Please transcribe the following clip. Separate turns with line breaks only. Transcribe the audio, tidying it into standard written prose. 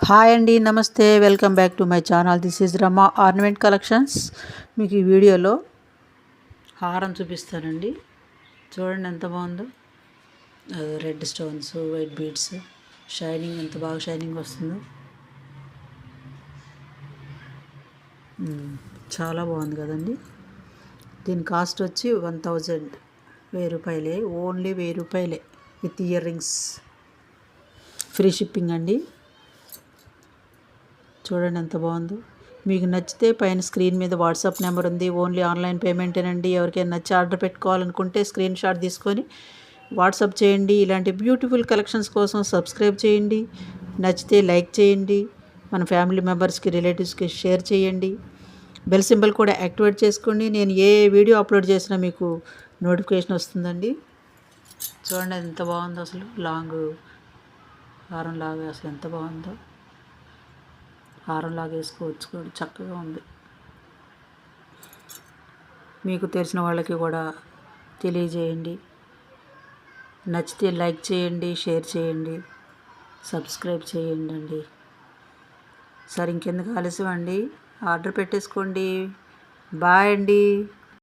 Hi అండి, నమస్తే. Welcome back to my channel. This is Rama ornament collections. మీకు ఈ వీడియోలో హారం చూపిస్తానండి. చూడండి ఎంత బాగుందో. Red stones, white beads, shining ఎంత బాగా షైనింగ్ వస్తుందో. చాలా బాగుంది కదండి. దీని కాస్ట్ వచ్చి 1000 రూపాయలే. ఓన్లీ 1000 రూపాయలే with earrings. Free shipping అండి. చూడండి ఎంత బాగుందో. మీకు నచ్చితే పైన స్క్రీన్ మీద వాట్సాప్ నెంబర్ ఉంది. ఓన్లీ ఆన్లైన్ పేమెంటేనండి. ఎవరికైనా నచ్చి ఆర్డర్ పెట్టుకోవాలనుకుంటే స్క్రీన్ షాట్ తీసుకొని వాట్సాప్ చేయండి. ఇలాంటి బ్యూటిఫుల్ కలెక్షన్స్ కోసం సబ్స్క్రైబ్ చేయండి. నచ్చితే లైక్ చేయండి. మన ఫ్యామిలీ మెంబర్స్కి, రిలేటివ్స్కి షేర్ చేయండి. బెల్ సింబల్ కూడా యాక్టివేట్ చేసుకోండి. నేను ఏ వీడియో అప్లోడ్ చేసినా మీకు నోటిఫికేషన్ వస్తుందండి. చూడండి ఎంత బాగుందో. అసలు లాంగ్ హారం లాగా అసలు ఎంత బాగుందో. హారం లాగా వేసుకోవచ్చు కూడా, చక్కగా ఉంది. మీకు తెలిసిన వాళ్ళకి కూడా తెలియజేయండి. నచ్చితే లైక్ చేయండి, షేర్ చేయండి, సబ్స్క్రైబ్ చేయండి అండి. సరే, ఇంకెందుకు ఆలస్యం అండి, ఆర్డర్ పెట్టేసుకోండి. బాయ్ అండి.